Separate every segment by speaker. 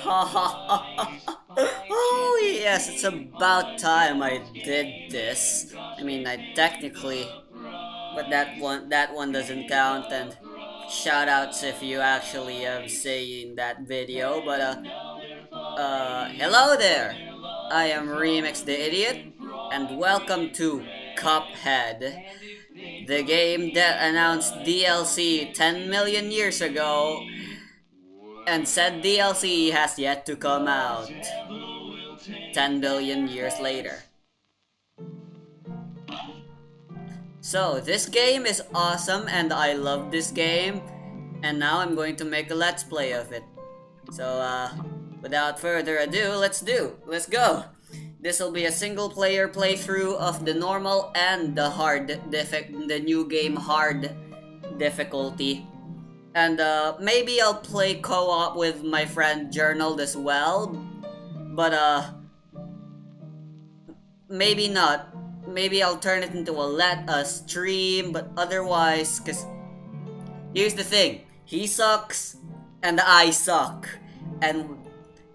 Speaker 1: Oh yes, it's about time I did this. I mean, I technically, but that one doesn't count. And shout outs if you actually have seen that video. But hello there. I am Remix the Idiot, and welcome to Cuphead, the game that announced DLC 10 million years ago and said DLC has yet to come out 10 billion years later. So, this game is awesome and I love this game, and now I'm going to make a let's play of it. So, without further ado, let's go! This'll be a single player playthrough of the normal and the new game hard difficulty. And maybe I'll play co-op with my friend Journal as well, but maybe not. Maybe I'll turn it into a stream, but otherwise, cause here's the thing, he sucks and I suck, and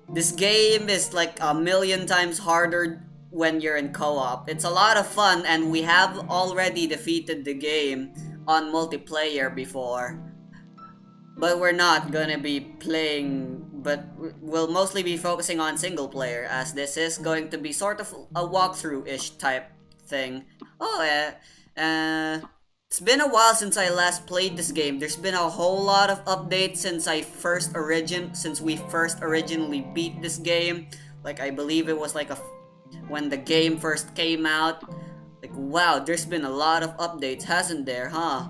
Speaker 1: this game is like a million times harder when you're in co-op. It's a lot of fun, and we have already defeated the game on multiplayer before. But we're not gonna be playing, but we'll mostly be focusing on single player, as this is going to be sort of a walkthrough-ish type thing. It's been a while since I last played this game. There's been a whole lot of updates since we first originally beat this game. Like, I believe it was like when the game first came out. Like, wow, there's been a lot of updates, hasn't there, huh?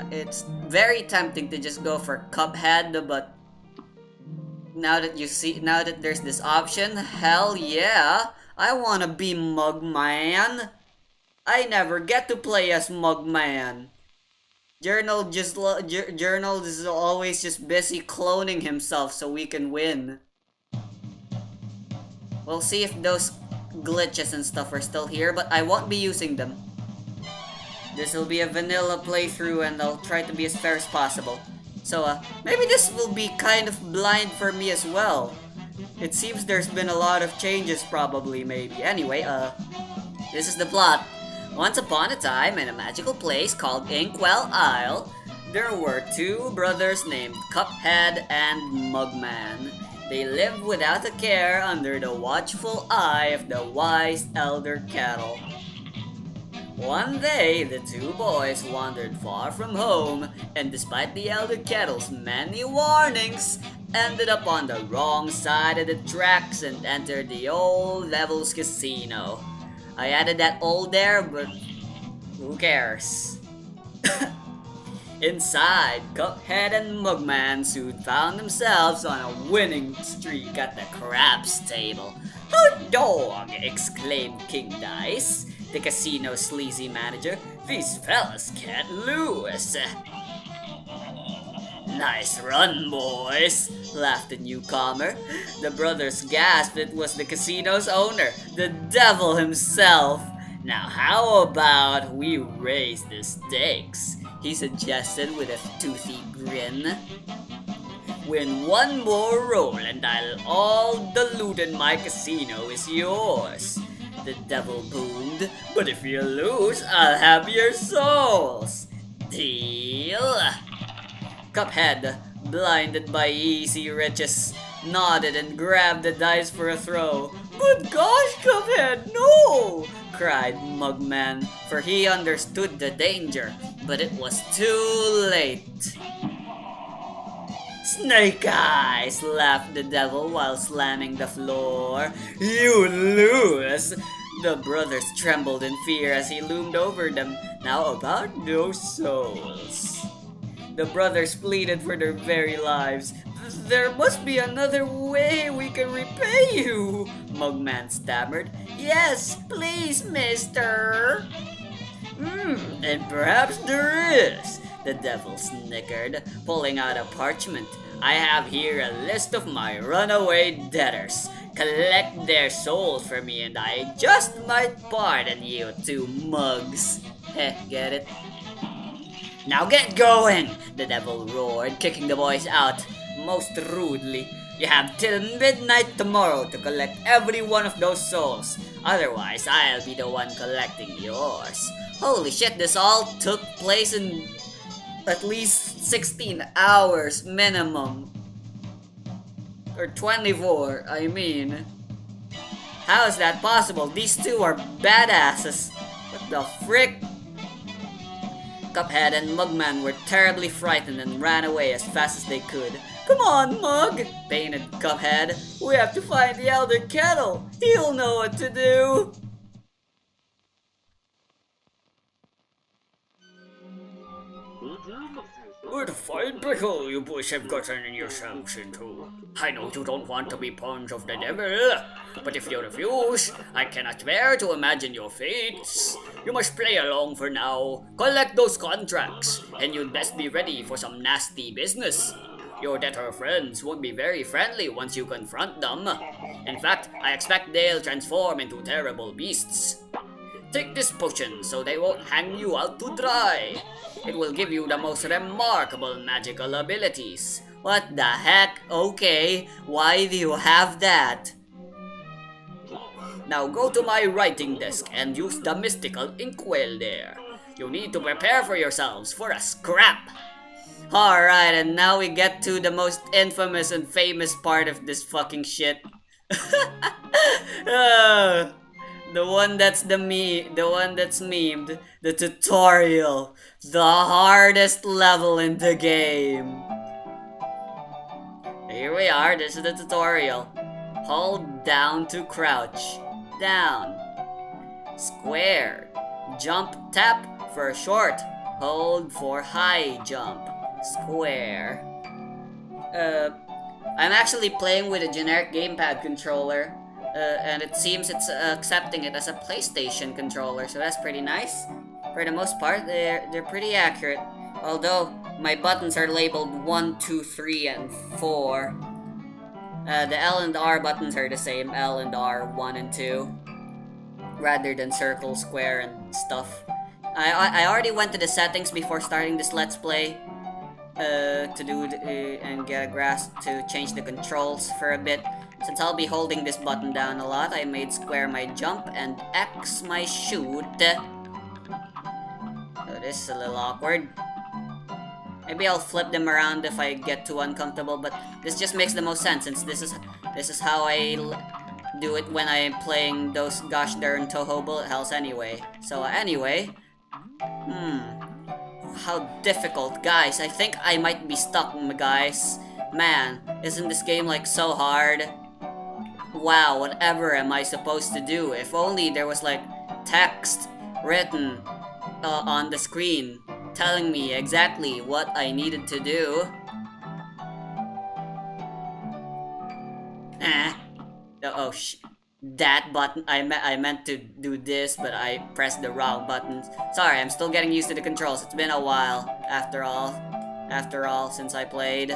Speaker 1: It's very tempting to just go for Cuphead, but now that there's this option, hell yeah, I wanna be Mugman. I never get to play as Mugman. Journal is always just busy cloning himself so we can win. We'll see if those glitches and stuff are still here, but I won't be using them. This will be a vanilla playthrough, and I'll try to be as fair as possible. So, maybe this will be kind of blind for me as well. It seems there's been a lot of changes, probably, maybe. Anyway, this is the plot. Once upon a time, in a magical place called Inkwell Isle, there were two brothers named Cuphead and Mugman. They lived without a care under the watchful eye of the wise Elder Kettle. One day, the two boys wandered far from home, and despite the Elder Kettle's many warnings, ended up on the wrong side of the tracks and entered the old Devil's Casino. I added that old there, but who cares? Inside, Cuphead and Mugman soon found themselves on a winning streak at the craps table. "Oh, dog!" exclaimed King Dice, the casino's sleazy manager. "These fellas can't lose." "Nice run, boys," laughed the newcomer. The brothers gasped it was the casino's owner, the devil himself. "Now how about we raise the stakes?" he suggested with a toothy grin. "Win one more roll and all the loot in my casino is yours," the devil boomed. "But if you lose, I'll have your souls. Deal?" Cuphead, blinded by easy riches, nodded and grabbed the dice for a throw. "Good gosh, Cuphead, no!" cried Mugman, for he understood the danger, but it was too late. "Snake Eyes!" laughed the devil while slamming the floor. "You lose!" The brothers trembled in fear as he loomed over them. "Now about those souls." The brothers pleaded for their very lives. "There must be another way we can repay you," Mugman stammered. "Yes, please, mister." And perhaps there is," the devil snickered, pulling out a parchment. "I have here a list of my runaway debtors. Collect their souls for me and I just might pardon you two mugs." Heh, get it? Now get going! The devil roared, kicking the boys out most rudely. You have till midnight tomorrow to collect every one of those souls. Otherwise, I'll be the one collecting yours. Holy shit, this all took place in at least 16 hours minimum. Or 24, I mean. How is that possible? These two are badasses. What the frick? Cuphead and Mugman were terribly frightened and ran away as fast as they could. Come on, Mug! Painted Cuphead. We have to find the Elder Kettle. He'll know what to do. What a fine pickle you boys have gotten yourselves into. I know you don't want to be pawns of the devil, but if you refuse, I cannot bear to imagine your fates. You must play along for now, collect those contracts, and you'd best be ready for some nasty business. Your debtor friends won't be very friendly once you confront them. In fact, I expect they'll transform into terrible beasts. Take this potion so they won't hang you out to dry. It will give you the most remarkable magical abilities. What the heck? Okay, why do you have that? Now go to my writing desk and use the mystical inkwell there. You need to prepare for yourselves for a scrap. Alright, and now we get to the most infamous and famous part of this fucking shit. The one that's memed, the tutorial, the hardest level in the game. Here we are, this is the tutorial. Hold down to crouch, down, square, jump tap for short, hold for high jump, square. I'm actually playing with a generic gamepad controller. And it seems it's accepting it as a PlayStation controller, so that's pretty nice. For the most part, they're pretty accurate. Although my buttons are labeled 1, 2, 3, and 4. The L and R buttons are the same, L and R, 1 and 2, rather than circle, square, and stuff. I already went to the settings before starting this Let's Play to do and get a grasp to change the controls for a bit. Since I'll be holding this button down a lot, I made square my jump and X my shoot. So this is a little awkward. Maybe I'll flip them around if I get too uncomfortable, but this just makes the most sense since this is how I do it when I'm playing those gosh darn Toho bullet hells anyway. So anyway, how difficult, guys. I think I might be stuck, guys. Man, isn't this game like so hard? Wow, whatever am I supposed to do? If only there was like text written on the screen telling me exactly what I needed to do. That button, I meant to do this, but I pressed the wrong buttons. Sorry, I'm still getting used to the controls. It's been a while, after all, since I played.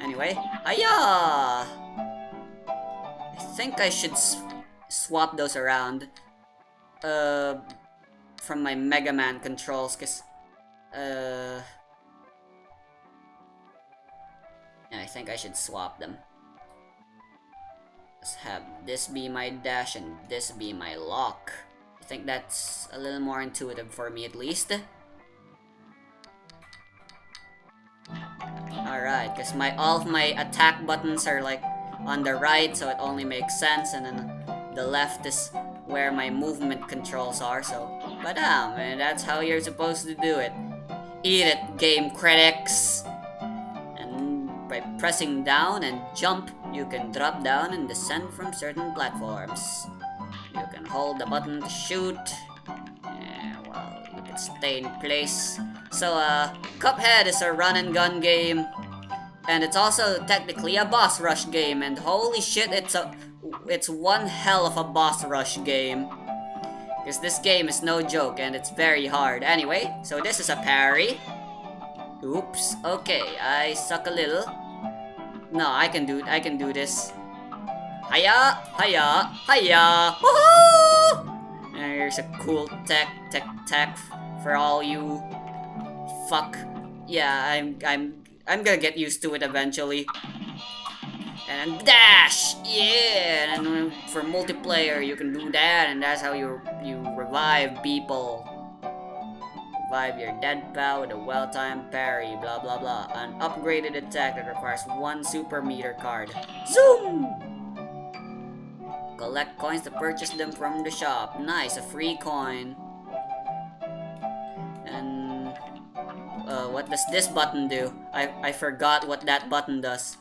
Speaker 1: Anyway, hiya! I think I should swap those around from my Mega Man controls, cause yeah, I think I should swap them. Let's have this be my dash and this be my lock. I think that's a little more intuitive for me at least. Alright, because all of my attack buttons are like on the right, so it only makes sense, and then the left is where my movement controls are, so badam, and that's how you're supposed to do it. Eat it, game critics! And by pressing down and jump, you can drop down and descend from certain platforms. You can hold the button to shoot. Yeah, well, you can stay in place. So, Cuphead is a run and gun game. And it's also technically a boss rush game. And holy shit, it's one hell of a boss rush game. Because this game is no joke and it's very hard. Anyway, so this is a parry. Oops, okay, I suck a little. No, I can do this. Hiya! Hiya! Hiya! Woohoo! And here's a cool tech for all you fuck yeah, I'm gonna get used to it eventually. And then dash, yeah. And then for multiplayer, you can do that, and that's how you revive people. Revive your dead pal with a well-timed parry, blah blah blah. An upgraded attack that requires 1 super meter card. Zoom! Collect coins to purchase them from the shop. Nice, a free coin. And what does this button do? I forgot what that button does.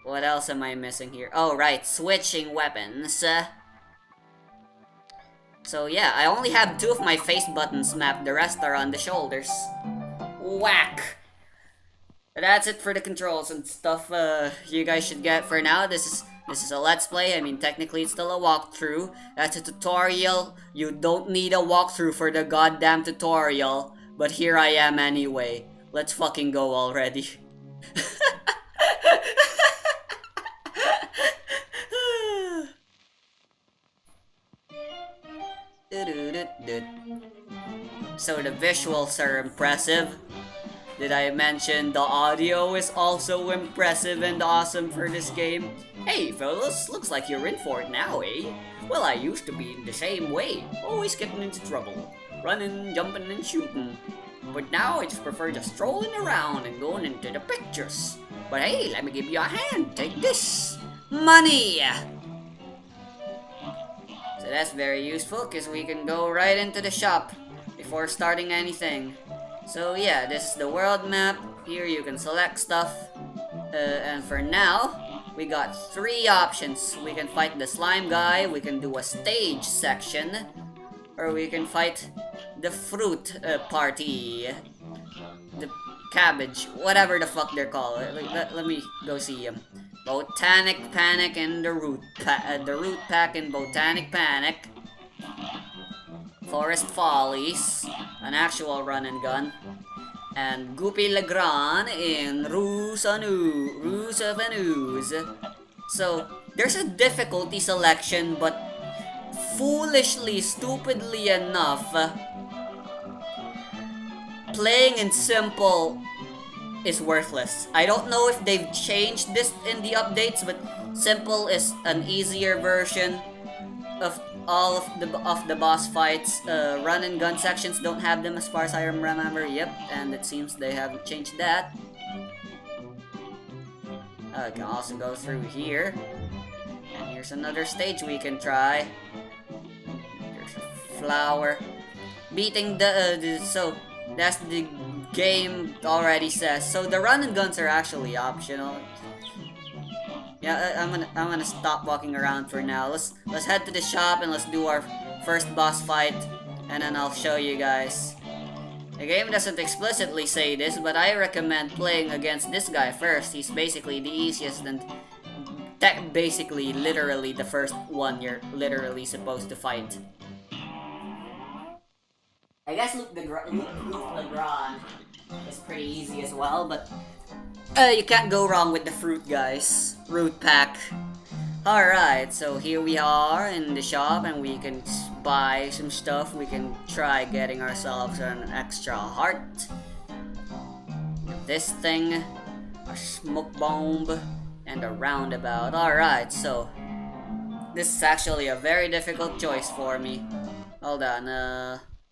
Speaker 1: What else am I missing here? Oh right, switching weapons. So yeah, I only have 2 of my face buttons mapped. The rest are on the shoulders. Whack! That's it for the controls and stuff you guys should get for now. This is a let's play. I mean, technically it's still a walkthrough. That's a tutorial. You don't need a walkthrough for the goddamn tutorial. But here I am anyway. Let's fucking go already. So the visuals are impressive. Did I mention the audio is also impressive and awesome for this game? Hey fellas, looks like you're in for it now, eh? Well, I used to be the same way, always getting into trouble. Running, jumping, and shooting. But now I just prefer just strolling around and going into the pictures. But hey, let me give you a hand, take this! Money! So that's very useful, because we can go right into the shop before starting anything. So yeah, this is the world map. Here you can select stuff. And for now, we got 3 options. We can fight the slime guy, we can do a stage section, or we can fight the fruit party. The cabbage, whatever the fuck they're called. Let me go see them. Botanic Panic and the root pack in Botanic Panic. Forest Follies, an actual run and gun, and Goopy Legrand in Ruse of Ooze. So, there's a difficulty selection, but foolishly, stupidly enough, playing in simple is worthless. I don't know if they've changed this in the updates, but simple is an easier version of all of the boss fights. Run and gun sections don't have them as far as I remember. Yep, and it seems they haven't changed that. I can also go through here. And here's another stage we can try. There's a flower. Beating so that's the game already says. So the run and guns are actually optional. Yeah, I'm gonna stop walking around for now. Let's head to the shop and let's do our first boss fight, and then I'll show you guys. The game doesn't explicitly say this, but I recommend playing against this guy first. He's basically the easiest and basically literally the first one you're literally supposed to fight. I guess Luke Legrand is pretty easy as well, but you can't go wrong with the fruit guys. Root pack. Alright, so here we are in the shop and we can buy some stuff. We can try getting ourselves an extra heart. This thing, a smoke bomb, and a roundabout. Alright, so this is actually a very difficult choice for me. Hold on,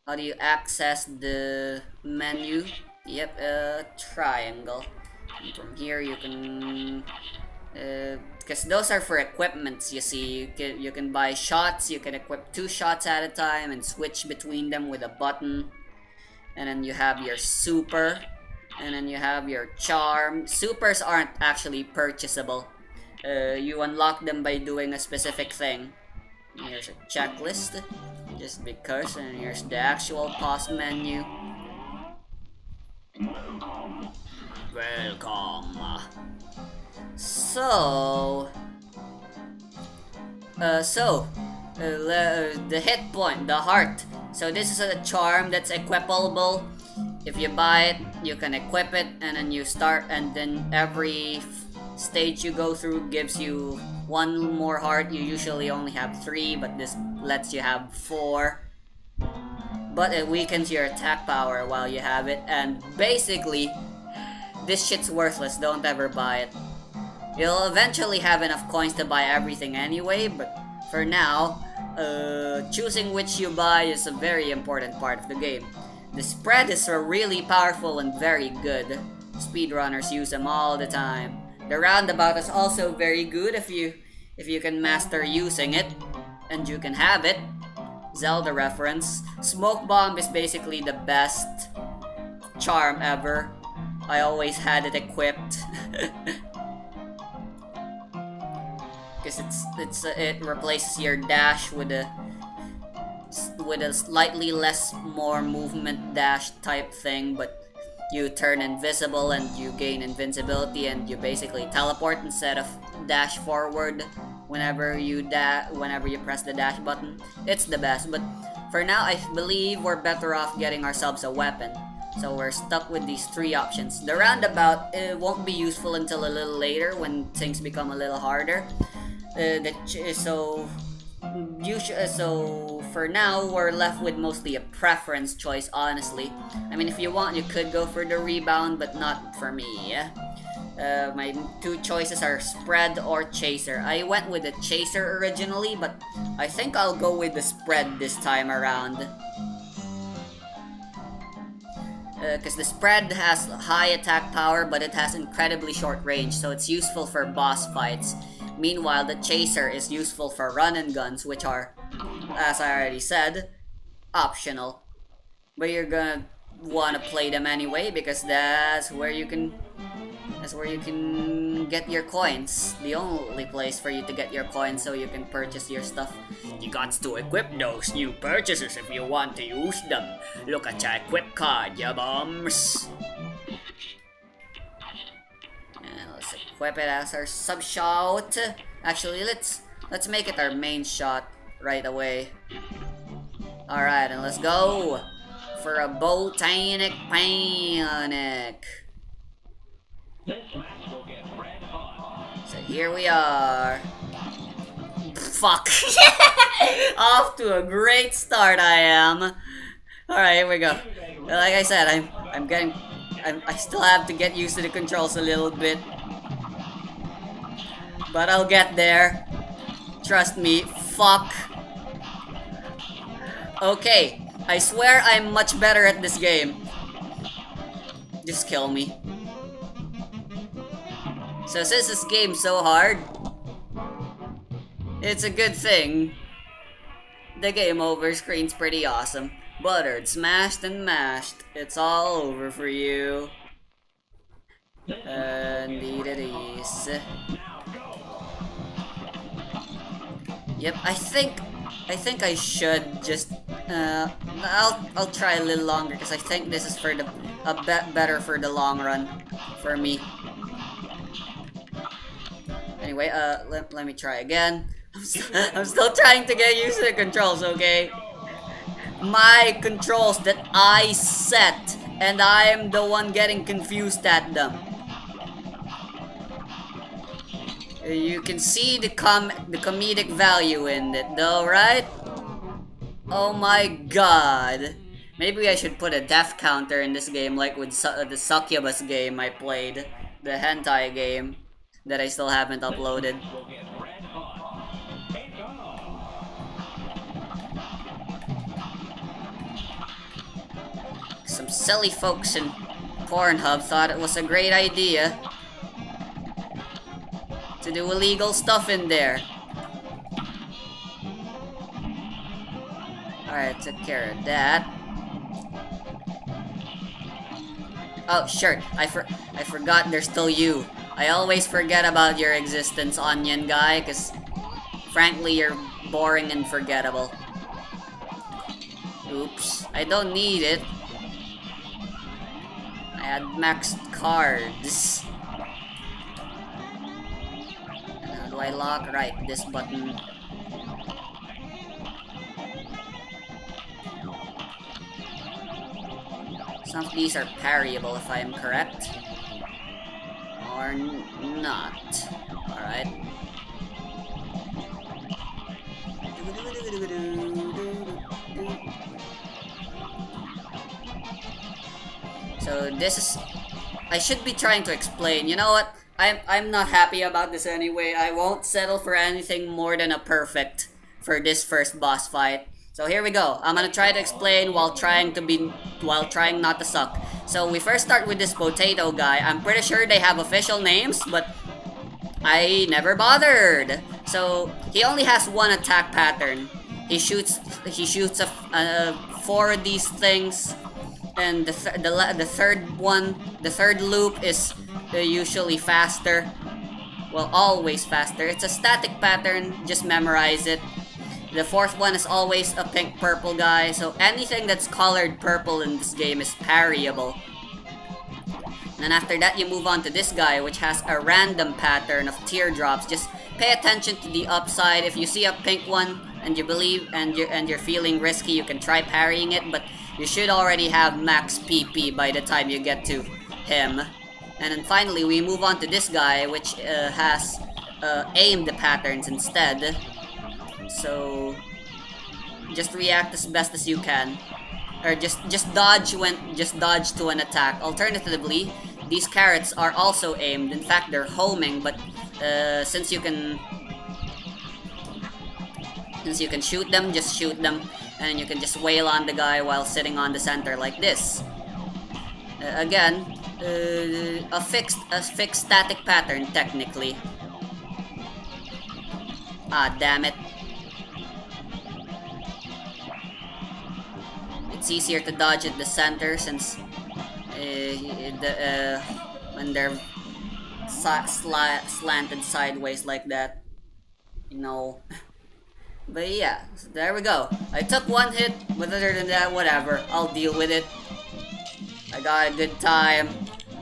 Speaker 1: how do you access the menu? Yep, triangle. And from here you can, because those are for equipments, you see. You can buy shots, you can equip 2 shots at a time and switch between them with a button. And then you have your super, and then you have your charm. Supers aren't actually purchasable. You unlock them by doing a specific thing. Here's a checklist, just because, and here's the actual pause menu. Welcome. So, the hit point, the heart. So this is a charm that's equipable. If you buy it, you can equip it, and then you start, and then every stage you go through gives you 1 more heart. You usually only have 3, but this lets you have 4. but it weakens your attack power while you have it, and basically, this shit's worthless, don't ever buy it. You'll eventually have enough coins to buy everything anyway, but for now, choosing which you buy is a very important part of the game. The spread is really powerful and very good. Speedrunners use them all the time. The roundabout is also very good if you can master using it, and you can have it. Zelda reference. Smoke bomb is basically the best charm ever. I always had it equipped. Because it replaces your dash with a slightly more movement dash type thing, but you turn invisible and you gain invincibility and you basically teleport instead of dash forward whenever you press the dash button. It's the best, but for now I believe we're better off getting ourselves a weapon. So we're stuck with these three options. The roundabout won't be useful until a little later when things become a little harder. So for now, we're left with mostly a preference choice, honestly. I mean, if you want, you could go for the rebound, but not for me. My two choices are spread or chaser. I went with the chaser originally, but I think I'll go with the spread this time around. Because the spread has high attack power, but it has incredibly short range, so it's useful for boss fights. Meanwhile, the chaser is useful for run and guns, which are, as I already said, optional. But you're gonna wanna play them anyway, because that's where you can get your coins. The only place for you to get your coins so you can purchase your stuff. You got to equip those new purchases if you want to use them. Look at your equip card, ya bums. And let's equip it as our sub shot. Actually, let's make it our main shot right away. Alright, and let's go for a botanic panic. So here we are. Fuck. Off to a great start I am. Alright, here we go. Like I said, I still have to get used to the controls a little bit. But I'll get there. Trust me. Fuck. Okay. I swear I'm much better at this game. Just kill me. So since this game's so hard, it's a good thing. The game over screen's pretty awesome. Buttered, smashed, and mashed. It's all over for you. Indeed it is. Yep, I think I should just I'll try a little longer because I think this is for better for the long run for me. Anyway, let me try again. I'm still trying to get used to the controls, okay? My controls that I set, and I am the one getting confused at them. You can see the comedic value in it, though, right? Oh my god. Maybe I should put a death counter in this game, like with the Succubus game I played, the hentai game that I still haven't uploaded. Some silly folks in Pornhub thought it was a great idea to do illegal stuff in there. Alright, took care of that. Oh, sure. I forgot there's still you. I always forget about your existence, Onion Guy, because frankly, you're boring and forgettable. Oops. I don't need it. I had maxed cards. And how do I lock? Right, this button. Some of these are parryable if I am correct. Or not. Alright. So this is... I should be trying to explain. You know what? I'm not happy about this anyway. I won't settle for anything more than a perfect for this first boss fight. So here we go. I'm gonna try to explain while trying not to suck. So we first start with this potato guy. I'm pretty sure they have official names, but I never bothered. So he only has one attack pattern. He shoots four of these things, and the third loop is usually faster. Well, always faster. It's a static pattern. Just memorize it. The fourth one is always a pink-purple guy, so anything that's colored purple in this game is parryable. And after that, you move on to this guy, which has a random pattern of teardrops. Just pay attention to the upside. If you see a pink one and you believe and you're feeling risky, you can try parrying it, but you should already have max PP by the time you get to him. And then finally, we move on to this guy, which has aimed patterns instead. So just react as best as you can, or just dodge to an attack. Alternatively, these carrots are also aimed. In fact, they're homing, but since you can shoot them, just shoot them, and you can just wail on the guy while sitting on the center like this. Again, a fixed static pattern technically. Ah, damn it. It's easier to dodge at the center since when they're slanted sideways like that, you know. But yeah, so there we go. I took one hit, but other than that, whatever. I'll deal with it. I got a good time,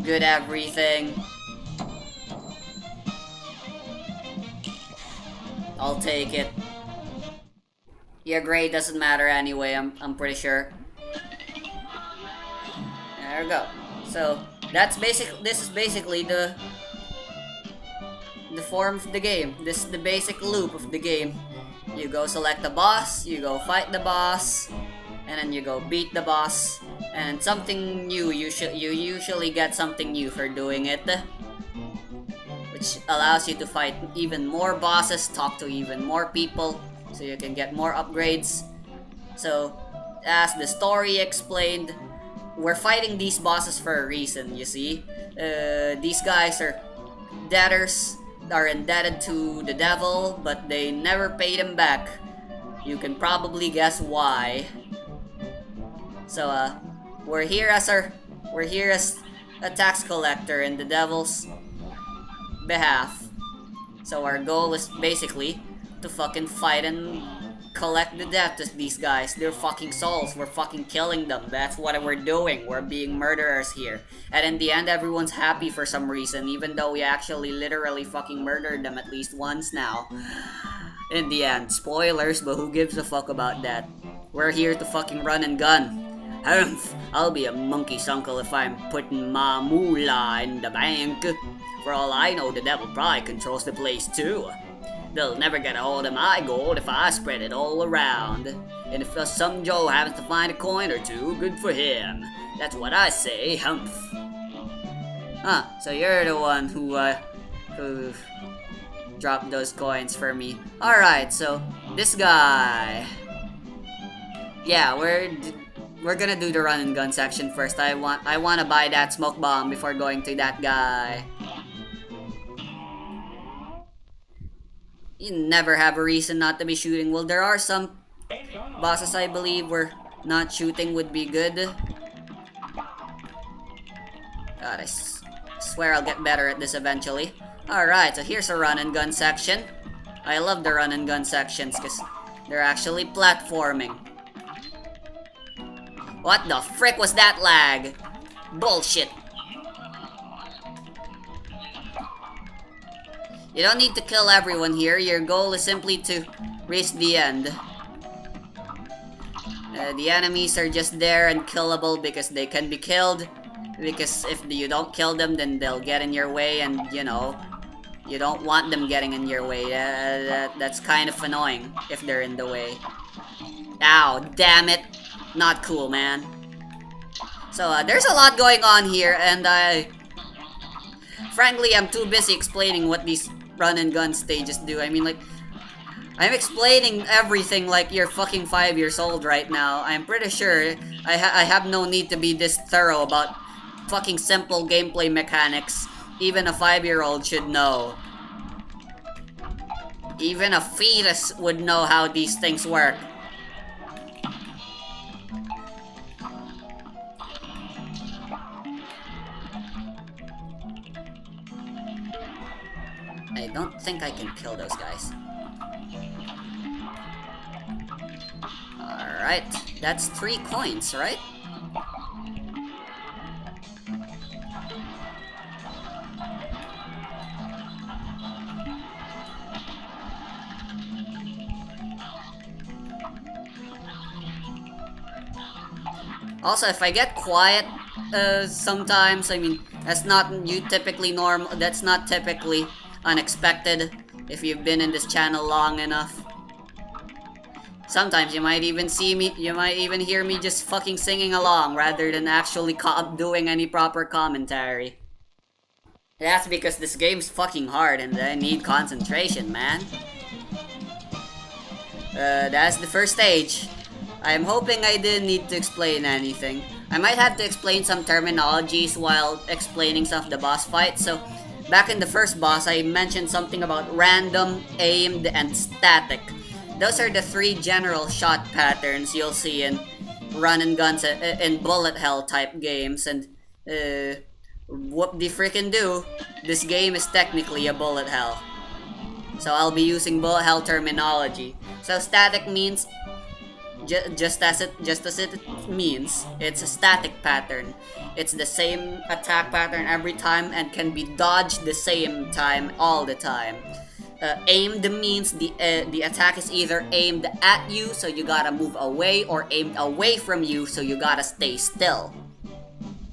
Speaker 1: good everything. I'll take it. Your grade doesn't matter anyway, I'm pretty sure. There we go. So this is basically the form of the game. This is the basic loop of the game. You go select the boss, you go fight the boss, and then you go beat the boss, and something new. You usually get something new for doing it, which allows you to fight even more bosses, talk to even more people, so you can get more upgrades. So, as the story explained, we're fighting these bosses for a reason, you see. These guys are debtors, are indebted to the devil, but they never paid him back. You can probably guess why. So, we're here as a tax collector in the devil's behalf. So our goal is basically to fucking fight and collect the debt of these guys. They're fucking souls. We're fucking killing them. That's what we're doing. We're being murderers here. And in the end, everyone's happy for some reason, even though we actually literally fucking murdered them at least once now. In the end, spoilers, but who gives a fuck about that? We're here to fucking run and gun. Humph, I'll be a monkey's uncle if I'm putting my moolah in the bank. For all I know, the devil probably controls the place too. They'll never get a hold of my gold if I spread it all around. And if some Joe happens to find a coin or two, good for him. That's what I say, humph. Huh, so you're the one who dropped those coins for me. Alright, so this guy. Yeah, we're gonna do the run and gun section first. I wanna buy that smoke bomb before going to that guy. You never have a reason not to be shooting. Well, there are some bosses I believe where not shooting would be good. God, I swear I'll get better at this eventually. Alright, so here's a run and gun section. I love the run and gun sections because they're actually platforming. What the frick was that lag? Bullshit. You don't need to kill everyone here. Your goal is simply to reach the end. The enemies are just there and killable because they can be killed. Because if you don't kill them, then they'll get in your way, and you know, you don't want them getting in your way. That's kind of annoying if they're in the way. Ow, damn it. Not cool, man. So, there's a lot going on here, and frankly, I'm too busy explaining what these run and gun stages do. I mean, like, I'm explaining everything like you're fucking 5 years old right now. I'm pretty sure I have no need to be this thorough about fucking simple gameplay mechanics. Even a 5-year-old should know. Even a fetus would know how these things work. I don't think I can kill those guys. Alright, that's 3 coins, right? Also, if I get quiet sometimes, I mean, that's not that's not typically unexpected if you've been in this channel long enough. Sometimes you might even hear me just fucking singing along rather than actually doing any proper commentary. That's because this game's fucking hard and I need concentration, man. That's the first stage. I'm hoping I didn't need to explain anything. I might have to explain some terminologies while explaining some of the boss fights. So, back in the first boss, I mentioned something about random, aimed, and static. Those are the 3 general shot patterns you'll see in run and guns in bullet hell type games. And, whoop de frickin' do, this game is technically a bullet hell. So I'll be using bullet hell terminology. So static means just as it means, it's a static pattern. It's the same attack pattern every time and can be dodged the same time all the time. Aimed means the attack is either aimed at you, so you gotta move away, or aimed away from you, so you gotta stay still.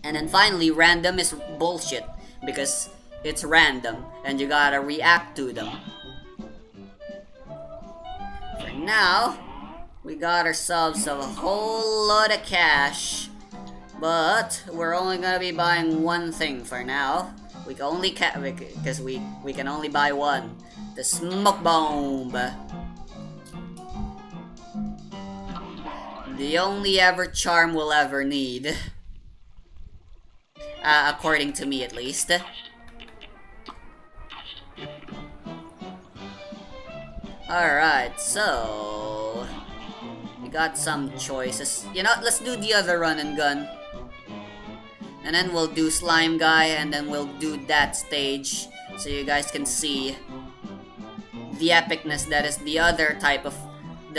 Speaker 1: And then finally, random is bullshit, because it's random, and you gotta react to them. For now, we got ourselves a whole lot of cash, but we're only gonna be buying one thing for now. We can only because we can only buy one. The smoke bomb. The only ever charm we'll ever need. According to me at least. Alright, so we got some choices. You know what, let's do the other run and gun. And then we'll do Slime Guy, and then we'll do that stage, so you guys can see the epicness that is the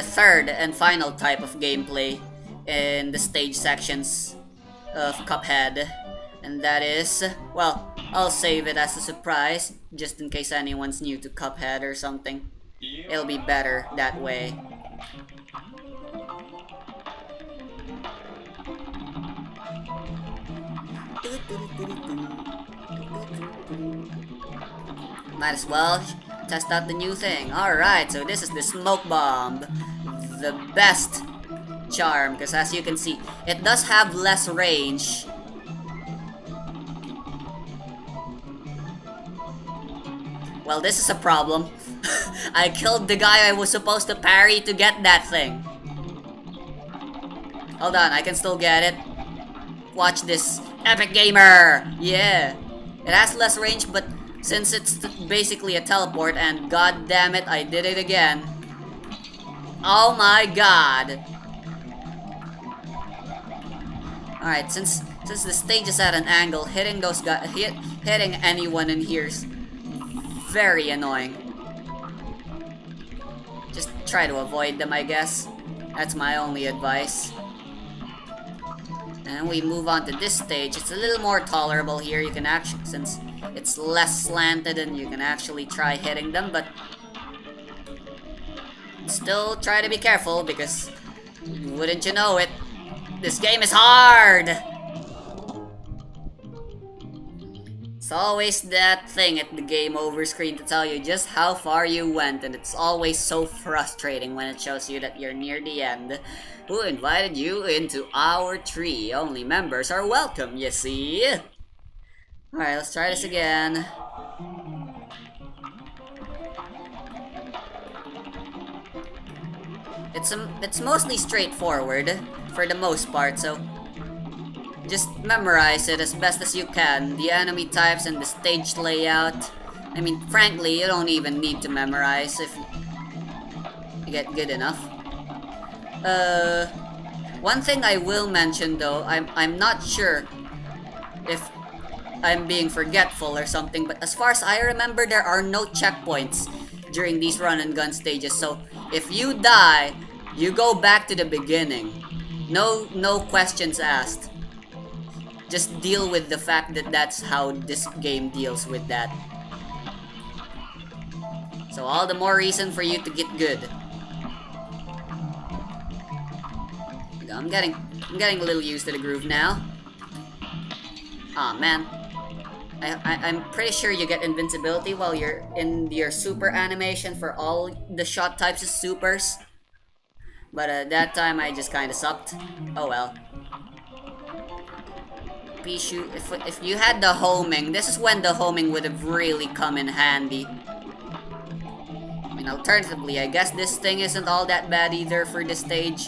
Speaker 1: third and final type of gameplay in the stage sections of Cuphead. And that is, well, I'll save it as a surprise, just in case anyone's new to Cuphead or something. It'll be better that way. Might as well test out the new thing. Alright, so this is the smoke bomb. The best charm, because as you can see, it does have less range. Well, this is a problem. I killed the guy I was supposed to parry to get that thing. Hold on, I can still get it. Watch this. Epic Gamer! Yeah. It has less range, but since it's basically a teleport, and god damn it, I did it again. Oh my god. Alright, since the stage is at an angle, hitting those guys, hitting anyone in here is very annoying. Just try to avoid them, I guess. That's my only advice. And we move on to this stage. It's a little more tolerable here. You can actually, since it's less slanted, and you can actually try hitting them, but still try to be careful, because wouldn't you know it, this game is hard! It's always that thing at the game over screen to tell you just how far you went, and it's always so frustrating when it shows you that you're near the end. Who invited you into our tree? Only members are welcome, you see? Alright, let's try this again. It's mostly straightforward for the most part, so just memorize it as best as you can. The enemy types and the stage layout. I mean, frankly, you don't even need to memorize if you get good enough. One thing I will mention though, I'm not sure if I'm being forgetful or something, but as far as I remember, there are no checkpoints during these run and gun stages, so if you die, you go back to the beginning. No questions asked. Just deal with the fact that that's how this game deals with that. So all the more reason for you to get good. I'm getting a little used to the groove now. Aw, man. I'm pretty sure you get invincibility while you're in your super animation for all the shot types of supers. But that time I just kinda sucked. Oh well. Pishu, if you had the homing, this is when the homing would have really come in handy. I mean, alternatively, I guess this thing isn't all that bad either for this stage.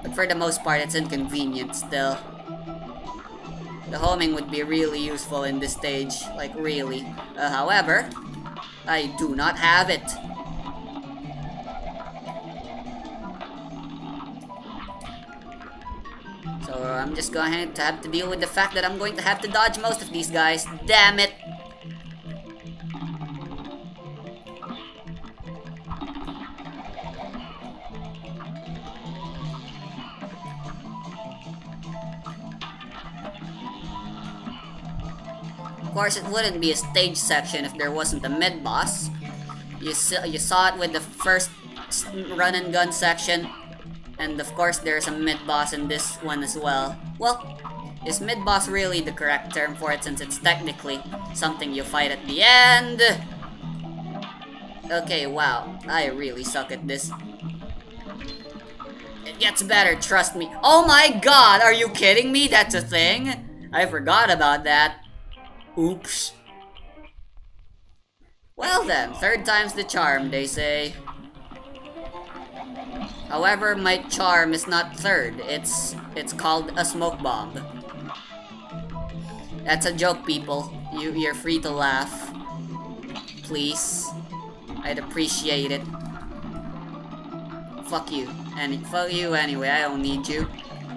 Speaker 1: But for the most part, it's inconvenient still. The homing would be really useful in this stage, like really. However, I do not have it. So I'm just going to have to deal with the fact that I'm going to have to dodge most of these guys. Damn it! Of course, it wouldn't be a stage section if there wasn't a mid-boss. You saw it with the first run and gun section. And of course, there's a mid-boss in this one as well. Well, is mid-boss really the correct term for it, since it's technically something you fight at the end? Okay, wow. I really suck at this. It gets better, trust me. Oh my god, are you kidding me? That's a thing? I forgot about that. Oops. Well then, third time's the charm, they say. However, my charm is not third. It's called a smoke bomb. That's a joke, people. You're free to laugh. Please. I'd appreciate it. Fuck you. And fuck you anyway, I don't need you.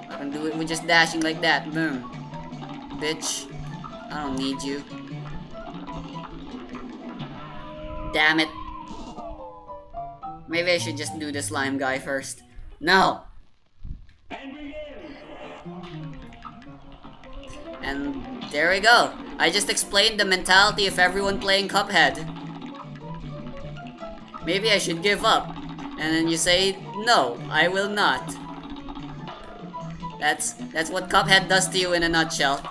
Speaker 1: I can do it with just dashing like that. Boom. Bitch. I don't need you. Damn it. Maybe I should just do the slime guy first. No! And there we go. I just explained the mentality of everyone playing Cuphead. Maybe I should give up. And then you say, no, I will not. That's what Cuphead does to you in a nutshell.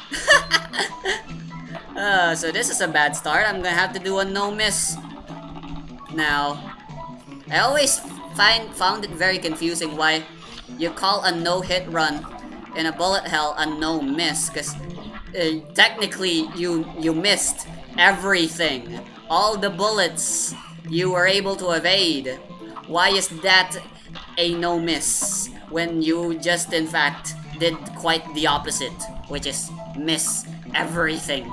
Speaker 1: So this is a bad start. I'm gonna have to do a no-miss. Now, I always found it very confusing why you call a no-hit run in a bullet hell a no-miss, because technically you missed everything. All the bullets you were able to evade. Why is that a no-miss when you just in fact did quite the opposite, which is miss everything?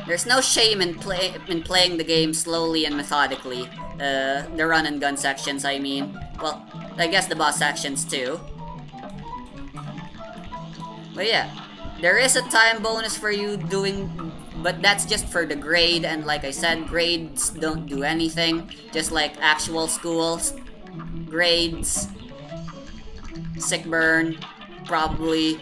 Speaker 1: There's no shame in playing the game slowly and methodically. The run and gun sections, I mean. Well, I guess the boss sections too. But yeah, there is a time bonus for you doing, but that's just for the grade, and like I said, grades don't do anything. Just like actual schools, grades, sick burn, probably.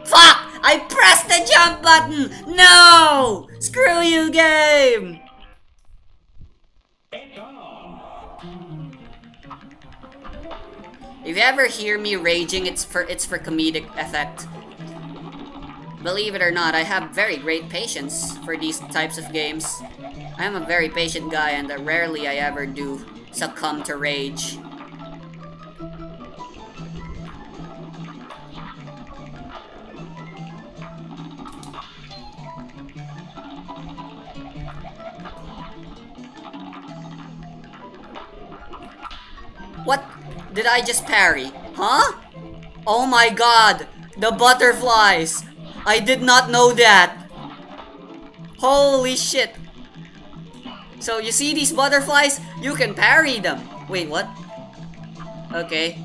Speaker 1: Fuck! I pressed the jump button! No! Screw you, game! If you ever hear me raging, it's for comedic effect. Believe it or not, I have very great patience for these types of games. I am a very patient guy, and rarely I ever do succumb to rage. What did I just parry? Huh? Oh my god! The butterflies! I did not know that! Holy shit! So you see these butterflies? You can parry them! Wait, what? Okay.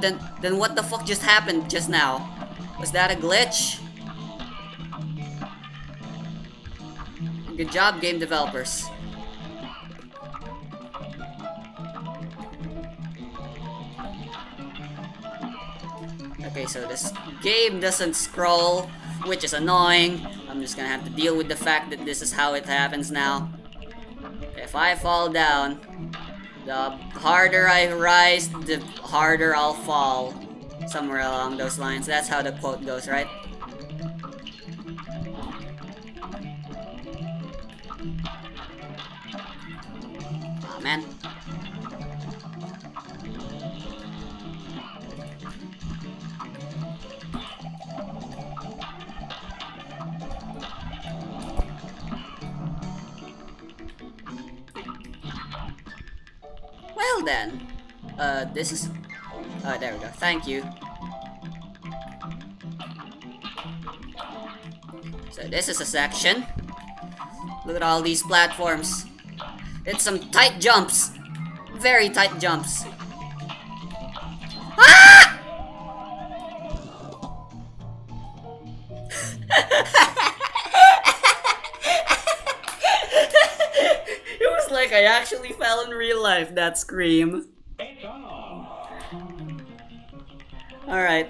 Speaker 1: Then what the fuck just happened just now? Was that a glitch? Good job, game developers. Okay, so this game doesn't scroll, which is annoying. I'm just gonna have to deal with the fact that this is how it happens now. If I fall down, the harder I rise, the harder I'll fall. Somewhere along those lines. That's how the quote goes, right? Aw, man. Well then, this is... Oh, there we go. Thank you. So this is a section. Look at all these platforms. It's some tight jumps. Very tight jumps. Ah! It was like I actually fell in real life, that scream. Alright.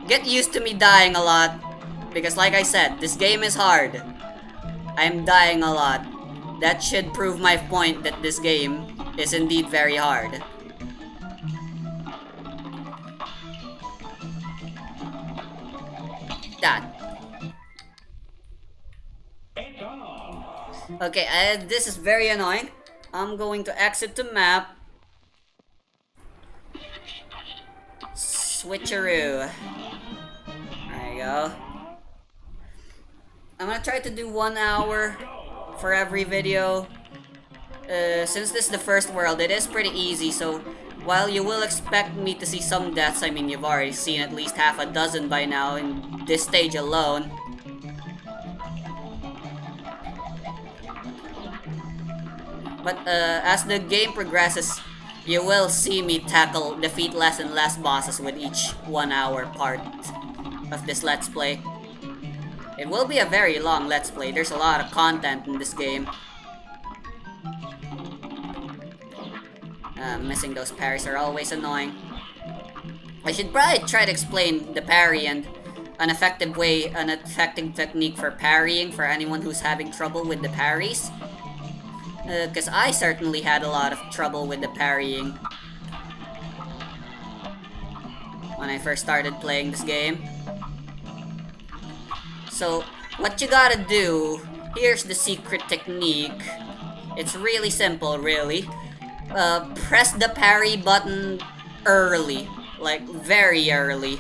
Speaker 1: Get used to me dying a lot. Because like I said, this game is hard. I'm dying a lot. That should prove my point that this game is indeed very hard. That. Okay, this is very annoying. I'm going to exit the map. Switcheroo. There you go. I'm gonna try to do 1 hour for every video. Since this is the first world, it is pretty easy, so while you will expect me to see some deaths, I mean, you've already seen at least half a dozen by now in this stage alone. But as the game progresses, you will see me defeat less and less bosses with each 1 hour part of this Let's Play. It will be a very long Let's Play. There's a lot of content in this game. Missing those parries are always annoying. I should probably try to explain the parry and an effective technique for parrying for anyone who's having trouble with the parries. Because I certainly had a lot of trouble with the parrying when I first started playing this game. So, what you gotta do, here's the secret technique. It's really simple, really. Press the parry button early. Like, very early.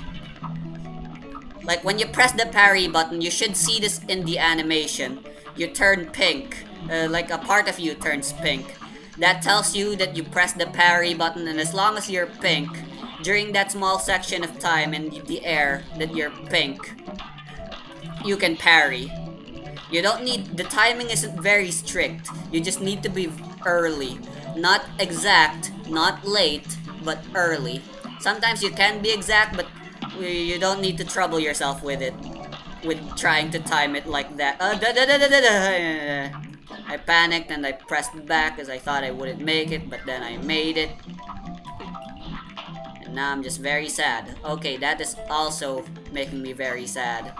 Speaker 1: Like, when you press the parry button, you should see this in the animation. You turn pink. Like, a part of you turns pink. That tells you that you press the parry button, and as long as you're pink, during that small section of time in the air that you're pink, you can parry. You don't need... The timing isn't very strict. You just need to be early. Not exact, not late, but early. Sometimes you can be exact, but you don't need to trouble yourself with it. With trying to time it like that. I panicked and I pressed back because I thought I wouldn't make it, but then I made it. And now I'm just very sad. Okay, that is also making me very sad.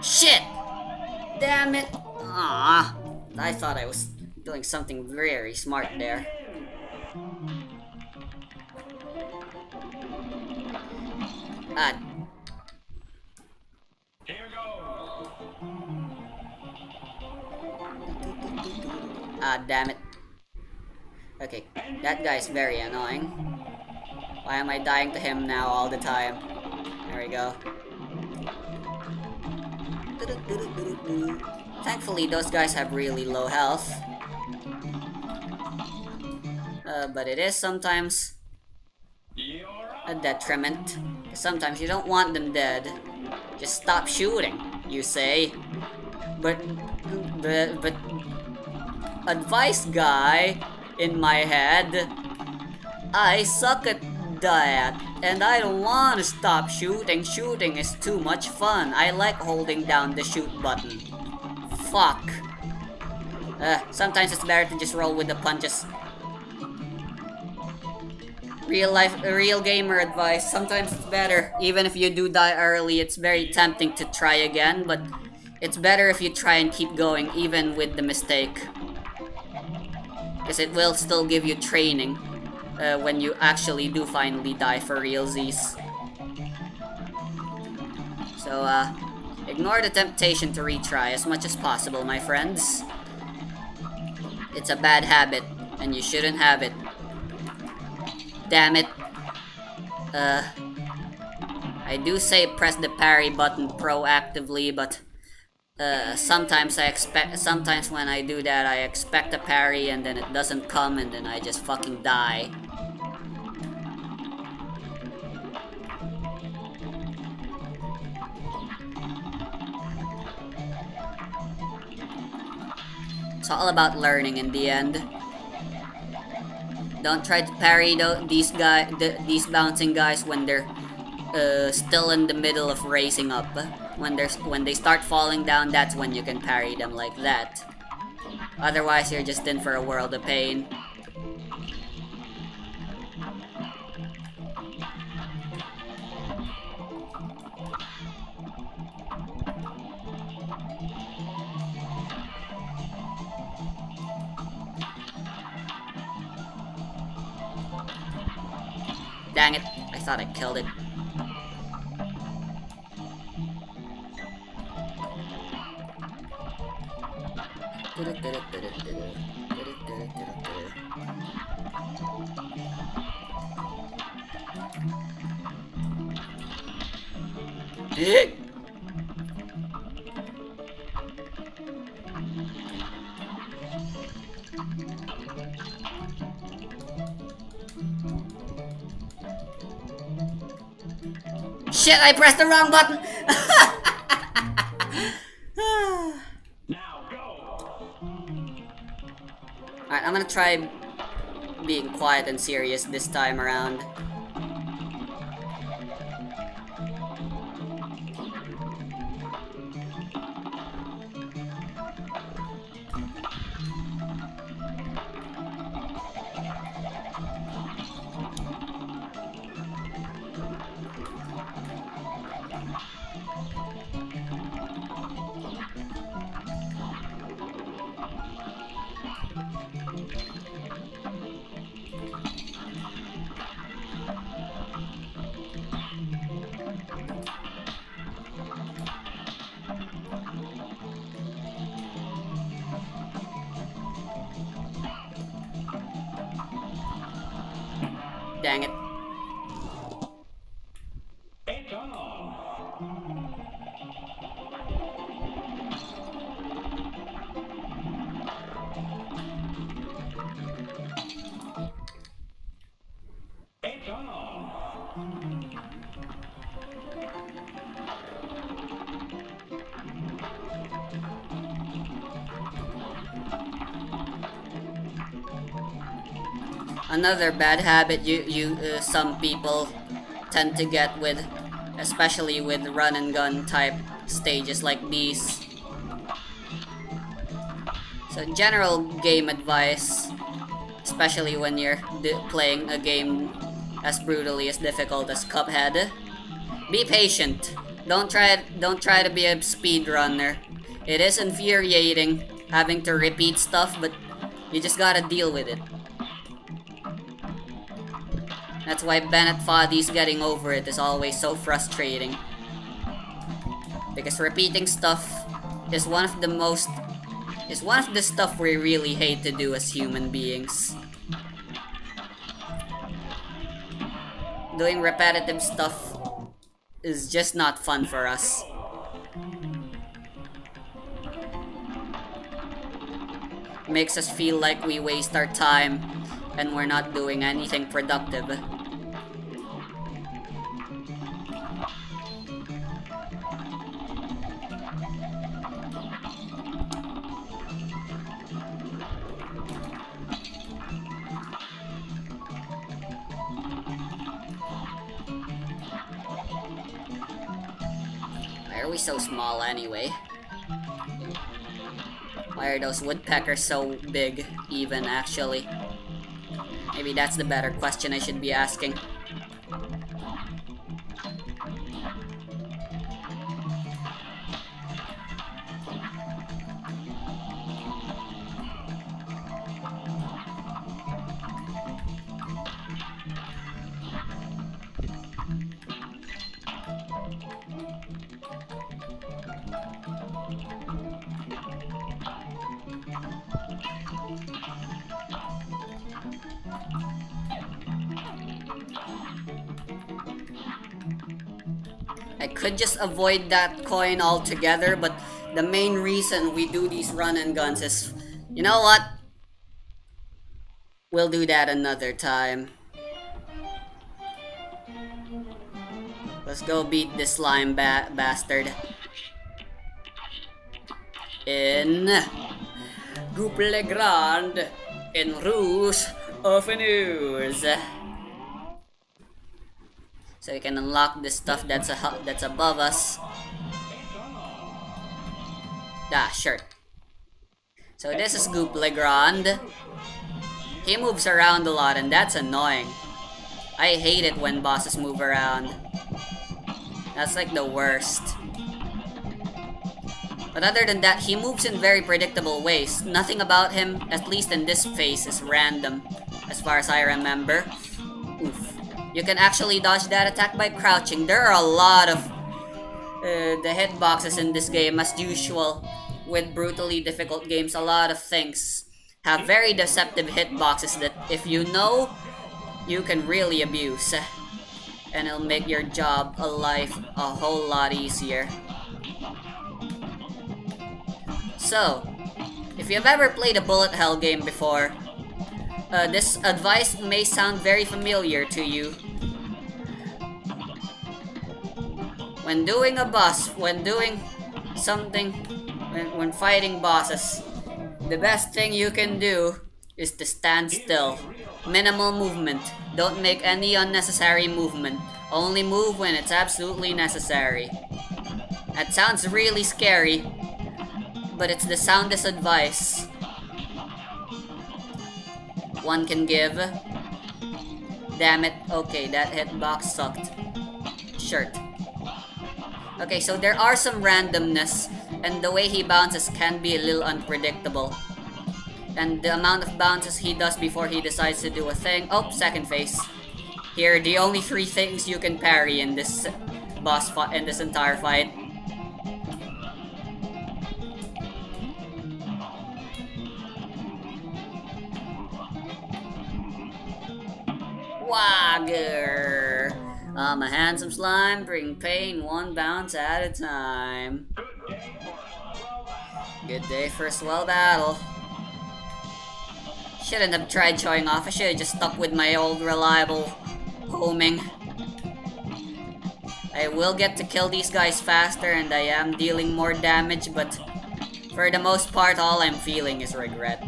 Speaker 1: Shit! Damn it! Ah, I thought I was doing something very smart there. Ah. Ah, damn it. Okay, that guy's very annoying. Why am I dying to him now all the time? There we go. Thankfully, those guys have really low health. But it is sometimes a detriment. Sometimes you don't want them dead. Just stop shooting, you say. But advice guy in my head, I suck at that, and I don't want to stop shooting. Shooting is too much fun. I like holding down the shoot button. Fuck. Sometimes it's better to just roll with the punches. Real gamer advice. Sometimes it's better. Even if you do die early, it's very tempting to try again, but it's better if you try and keep going even with the mistake. Because it will still give you training when you actually do finally die for realsies. So, ignore the temptation to retry as much as possible, my friends. It's a bad habit, and you shouldn't have it. Damn it. I do say press the parry button proactively, but sometimes when I do that, I expect a parry and then it doesn't come and then I just fucking die. It's all about learning in the end. Don't try to parry these bouncing guys when they're still in the middle of racing up. When they start falling down, that's when you can parry them like that. Otherwise, you're just in for a world of pain. Dang it, I thought I killed it. Shit, I pressed the wrong button! Alright, I'm gonna try being quiet and serious this time around. Dang it. Another bad habit some people tend to get with, especially with run and gun type stages like these. So general game advice, especially when you're playing a game as brutally as difficult as Cuphead, be patient. Don't try to be a speedrunner. It is infuriating having to repeat stuff, but you just gotta deal with it. That's why Bennett Foddy's getting over it is always so frustrating. Because repeating stuff is one of the stuff we really hate to do as human beings. Doing repetitive stuff is just not fun for us. Makes us feel like we waste our time and we're not doing anything productive. Why are we so small anyway? Why are those woodpeckers so big, even, actually? Maybe that's the better question I should be asking. I could just avoid that coin altogether, but the main reason we do these run and guns is, you know what? We'll do that another time. Let's go beat this slime bastard. In Groupe Le Grand in Rouge of News. So we can unlock this stuff that's above us. Ah, sure. So this is Goop Legrand. He moves around a lot and that's annoying. I hate it when bosses move around. That's like the worst. But other than that, he moves in very predictable ways. Nothing about him, at least in this phase, is random, as far as I remember. Oof. You can actually dodge that attack by crouching. There are a lot of the hitboxes in this game, as usual. With brutally difficult games, a lot of things have very deceptive hitboxes that if you know, you can really abuse. And it'll make your job a whole lot easier. So, if you've ever played a bullet hell game before, this advice may sound very familiar to you. When doing a boss, when doing something, when fighting bosses, the best thing you can do is to stand still. Minimal movement. Don't make any unnecessary movement. Only move when it's absolutely necessary. That sounds really scary, but it's the soundest advice one can give. Damn it. Okay, that hitbox sucked. Shirt. Okay, so there are some randomness, and the way he bounces can be a little unpredictable. And the amount of bounces he does before he decides to do a thing. Oh, second phase. Here, the only 3 things you can parry in this boss fight, in this entire fight. Wagger! I'm a handsome slime, bring pain 1 bounce at a time. Good day for a swell battle. Shouldn't have tried showing off, I should have just stuck with my old reliable homing. I will get to kill these guys faster and I am dealing more damage, but for the most part all I'm feeling is regret.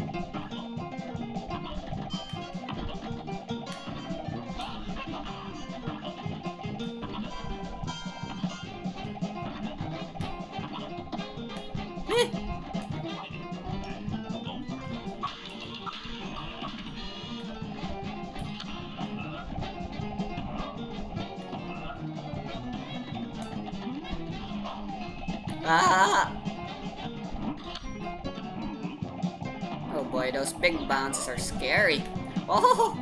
Speaker 1: Ah! Oh boy, those big bounces are scary. Oh!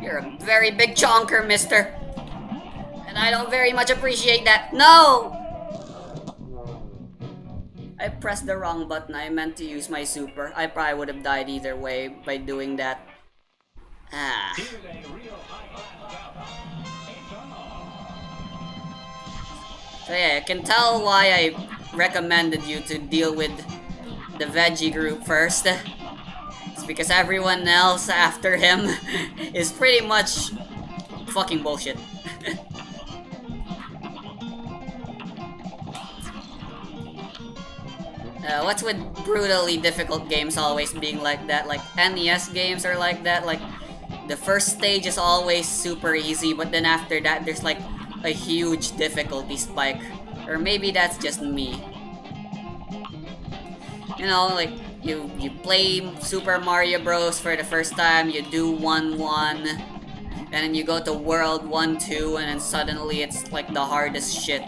Speaker 1: You're a very big chonker, mister. And I don't very much appreciate that. No! I pressed the wrong button. I meant to use my super. I probably would have died either way by doing that. Ah. So yeah, I can tell why I recommended you to deal with the veggie group first. It's because everyone else after him is pretty much fucking bullshit. What's with brutally difficult games always being like that? Like NES games are like that. Like the first stage is always super easy, but then after that there's like a huge difficulty spike. Or maybe that's just me. You know, like you play Super Mario Bros. For the first time, you do 1-1, and then you go to World 1-2, and then suddenly it's like the hardest shit.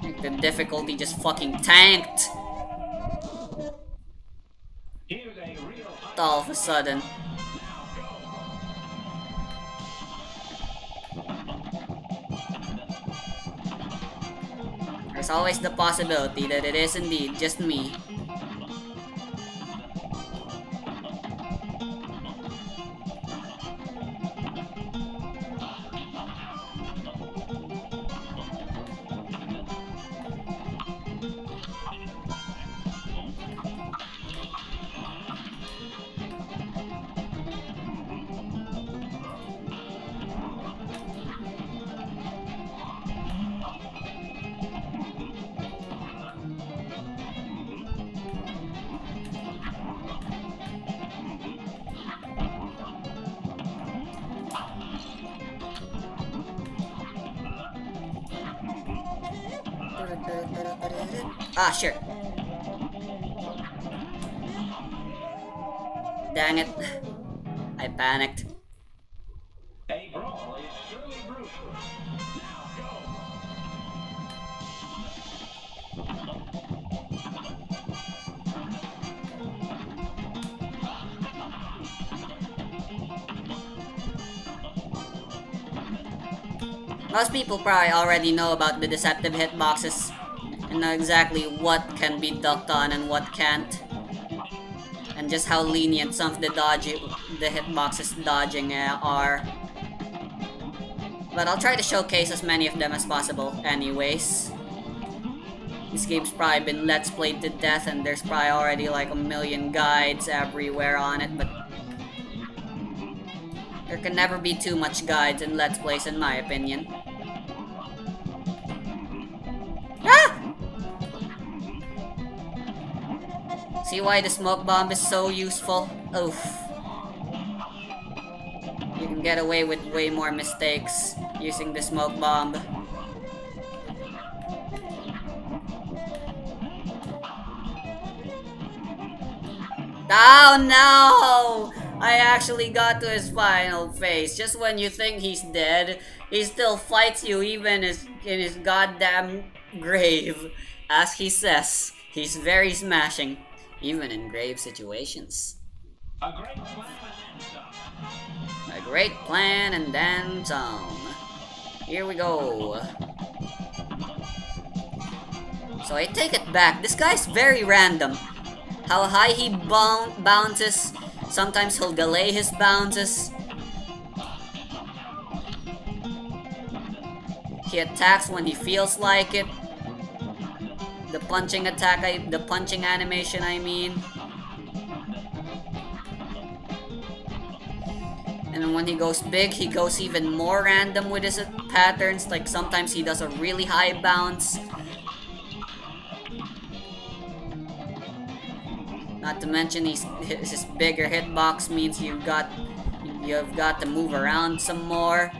Speaker 1: Like the difficulty just fucking tanked. All of a sudden. There's always the possibility that it is indeed just me. Ah, sure. Dang it. I panicked. Most people probably already know about the deceptive hitboxes and know exactly what can be ducked on and what can't. And just how lenient some of the hitboxes dodging are. But I'll try to showcase as many of them as possible anyways. This game's probably been let's played to death and there's probably already like a million guides everywhere on it, but there can never be too much guides in let's plays in my opinion. Ah! See why the smoke bomb is so useful? Oof. You can get away with way more mistakes using the smoke bomb. Oh no! I actually got to his final phase. Just when you think he's dead, he still fights you even in his goddamn grave. As he says, he's very smashing, even in grave situations. A great plan and then some. Here we go. So I take it back. This guy's very random. How high he bounces. Sometimes he'll delay his bounces. He attacks when he feels like it. The punching attack, the punching animation, I mean. And when he goes big, he goes even more random with his patterns. Like sometimes he does a really high bounce. Not to mention his bigger hitbox means you've got to move around some more.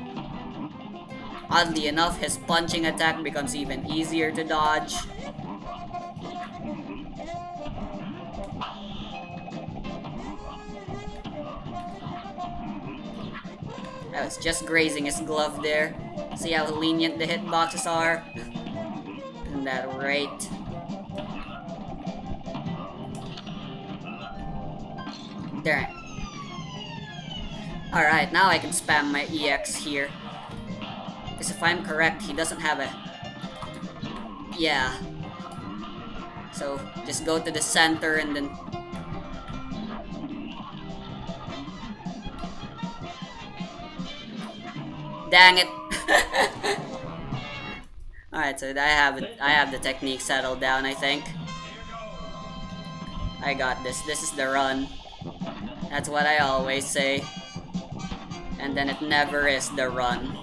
Speaker 1: Oddly enough, his punching attack becomes even easier to dodge. I was just grazing his glove there. See how lenient the hitboxes are? Isn't that right? There. Alright, now I can spam my EX here. Because if I'm correct, he doesn't have a... Yeah. So, just go to the center and then... Dang it! Alright, so I have the technique settled down, I think. I got this. This is the run. That's what I always say. And then it never is the run.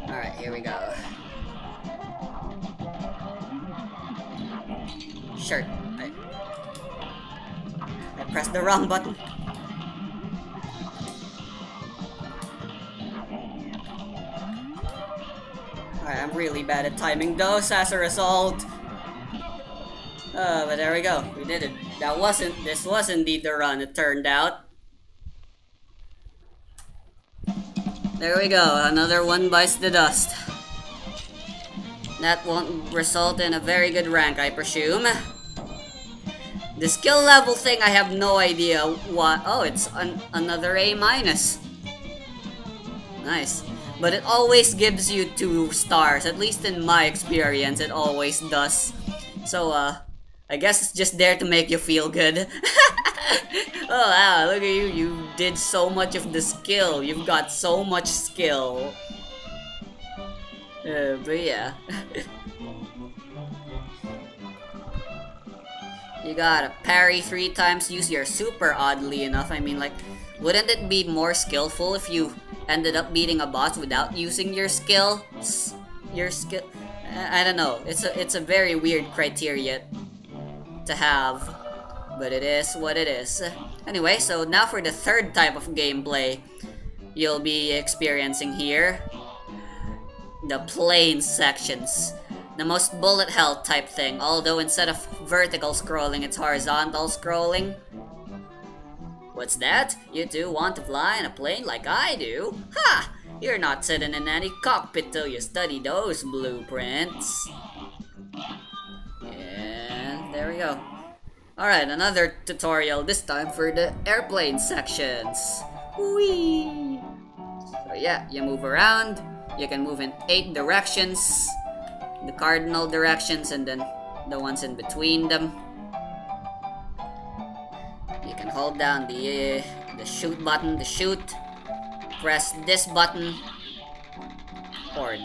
Speaker 1: Alright, here we go. Shirt. I pressed the wrong button. Alright, I'm really bad at timing those as a result. But there we go. We did it. This was indeed the run, it turned out. There we go, another one bites the dust. That won't result in a very good rank, I presume. The skill level thing, I have no idea what... Oh, it's another A-. Nice. But it always gives you 2 stars, at least in my experience, it always does. So, I guess it's just there to make you feel good. Oh wow, look at you, you did so much of the skill, you've got so much skill. But yeah. You gotta parry 3 times, use your super oddly enough. I mean, like, wouldn't it be more skillful if you ended up beating a boss without using your skill? I don't know, it's a very weird criteria to have. But it is what it is. Anyway, so now for the 3rd type of gameplay you'll be experiencing here. The plane sections. The most bullet hell type thing, although instead of vertical scrolling, it's horizontal scrolling. What's that? You two want to fly in a plane like I do? Ha! You're not sitting in any cockpit till you study those blueprints. And there we go. Alright, another tutorial, this time for the airplane sections. Whee! So yeah, you move around. You can move in 8 directions. The cardinal directions and then the ones in between them. You can hold down the shoot button to shoot. Press this button. Or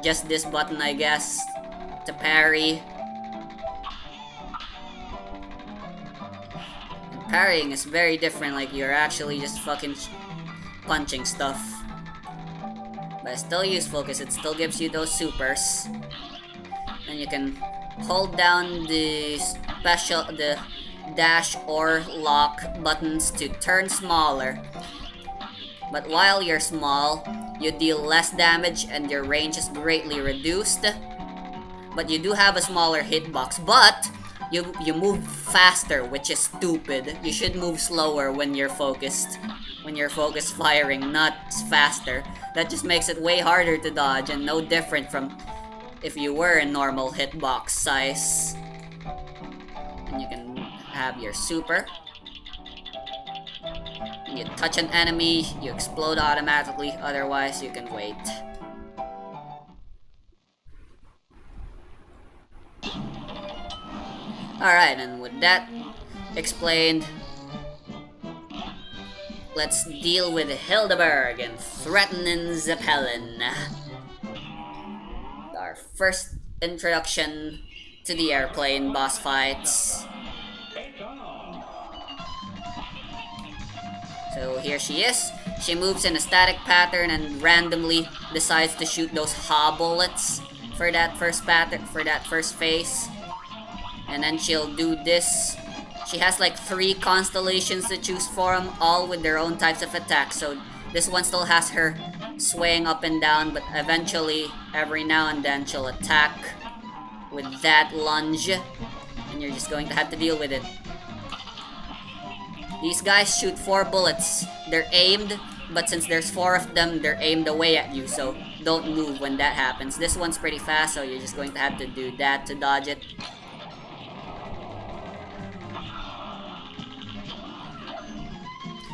Speaker 1: just this button, I guess, to parry. Parrying is very different, like you're actually just fucking punching stuff. But it's still useful because it still gives you those supers. And you can hold down the dash or lock buttons to turn smaller. But while you're small, you deal less damage and your range is greatly reduced. But you do have a smaller hitbox, but you move faster, which is stupid. You should move slower when you're focused. When you're focused firing, not faster. That just makes it way harder to dodge and no different from if you were in normal hitbox size. And you can have your super. When you touch an enemy, you explode automatically, otherwise you can wait. Alright, and with that explained, let's deal with Hildeberg and threatening Zeppelin. Our first introduction to the airplane boss fights. So here she is. She moves in a static pattern and randomly decides to shoot those ha bullets for that first phase. And then she'll do this. She has like 3 constellations to choose from, all with their own types of attacks. So this one still has her swaying up and down, but eventually, every now and then, she'll attack with that lunge. And you're just going to have to deal with it. These guys shoot 4 bullets. They're aimed, but since there's 4 of them, they're aimed away at you, so don't move when that happens. This one's pretty fast, so you're just going to have to do that to dodge it.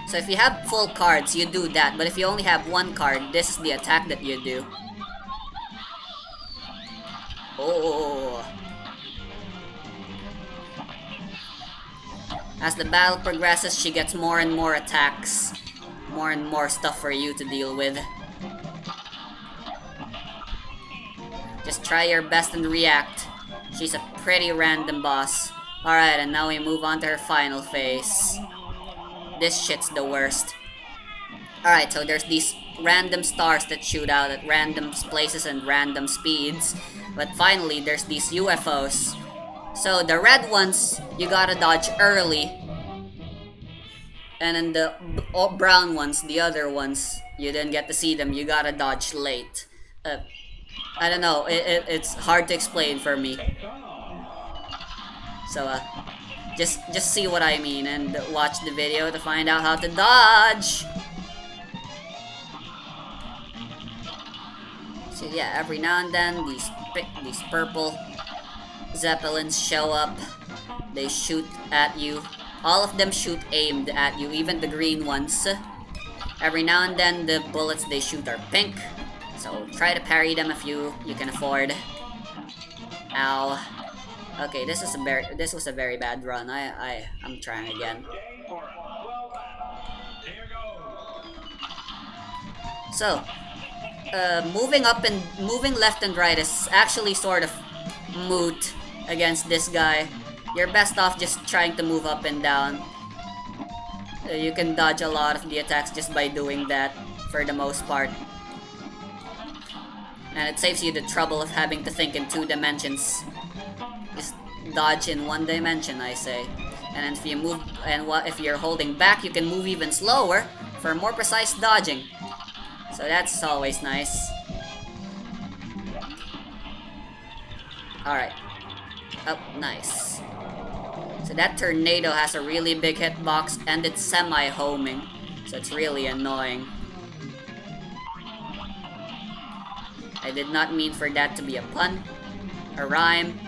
Speaker 1: So if you have full cards, you do that, but if you only have 1 card, this is the attack that you do. Oh. As the battle progresses, she gets more and more attacks. More and more stuff for you to deal with. Just try your best and react. She's a pretty random boss. Alright, and now we move on to her final phase. This shit's the worst. Alright, so there's these random stars that shoot out at random places and random speeds. But finally, there's these UFOs. So the red ones, you gotta dodge early. And then the brown ones, the other ones, you didn't get to see them, you gotta dodge late. I don't know, it's hard to explain for me. So, just see what I mean and watch the video to find out how to dodge. So yeah, every now and then, these purple Zeppelins show up. They shoot at you. All of them shoot aimed at you, even the green ones. Every now and then, the bullets they shoot are pink. So try to parry them if you can afford. Ow. Okay, this was a very bad run. I'm trying again. So, moving up and moving left and right is actually sort of moot against this guy. You're best off just trying to move up and down. You can dodge a lot of the attacks just by doing that, for the most part. And it saves you the trouble of having to think in 2 dimensions. Just dodge in 1 dimension, I say. And if you move, and if you're holding back, you can move even slower for more precise dodging. So that's always nice. Alright. Oh, nice. So that tornado has a really big hitbox and it's semi-homing. So it's really annoying. I did not mean for that to be a pun, a rhyme,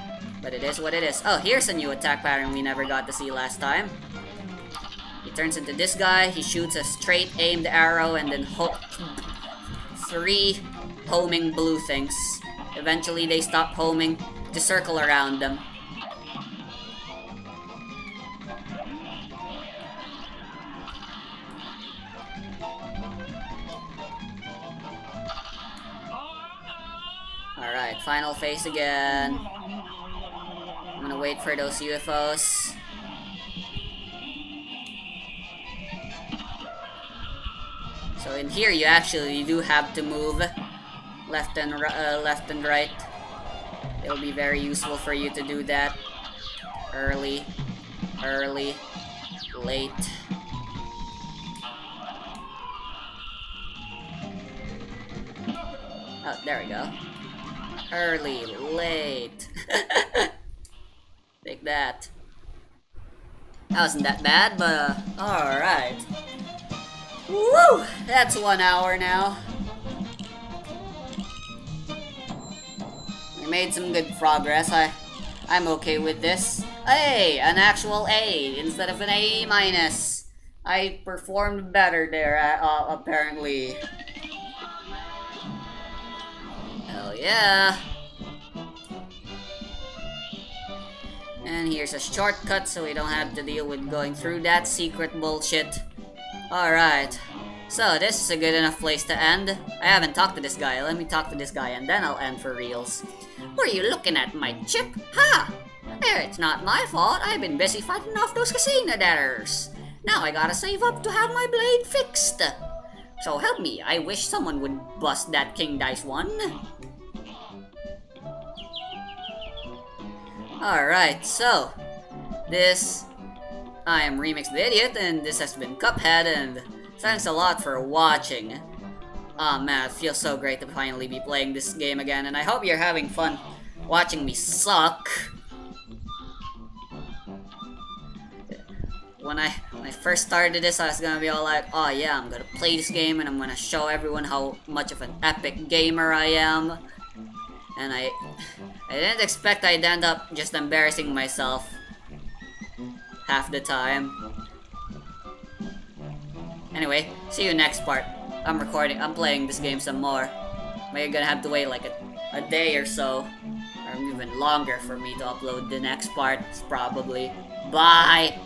Speaker 1: but it is what it is. Oh, here's a new attack pattern we never got to see last time. He turns into this guy, he shoots a straight aimed arrow and then 3 homing blue things. Eventually they stop homing to circle around them. Alright, final phase again. I'm gonna wait for those UFOs. So in here, you actually do have to move left and right. It'll be very useful for you to do that. Early, late. Oh, there we go. Early, late. Take that. That wasn't that bad, but alright. Woo! That's 1 hour now. We made some good progress. I'm okay with this. Hey, an actual A instead of an A minus. I performed better there, apparently. Hell yeah. And here's a shortcut so we don't have to deal with going through that secret bullshit. Alright. So this is a good enough place to end. I haven't talked to this guy. Let me talk to this guy and then I'll end for reals. What are you looking at, my chip? Ha! It's not my fault. I've been busy fighting off those casino debtors. Now I gotta save up to have my blade fixed. So help me. I wish someone would bust that King Dice one. Alright, so this I am Remix the Idiot, and this has been Cuphead, and thanks a lot for watching. Oh man, it feels so great to finally be playing this game again, and I hope you're having fun watching me suck. When I first started this, I was gonna be all like, oh yeah, I'm gonna play this game and I'm gonna show everyone how much of an epic gamer I am. And I didn't expect I'd end up just embarrassing myself half the time. Anyway, see you next part. I'm playing this game some more. Maybe gonna have to wait like a day or so, or even longer for me to upload the next part, probably. Bye!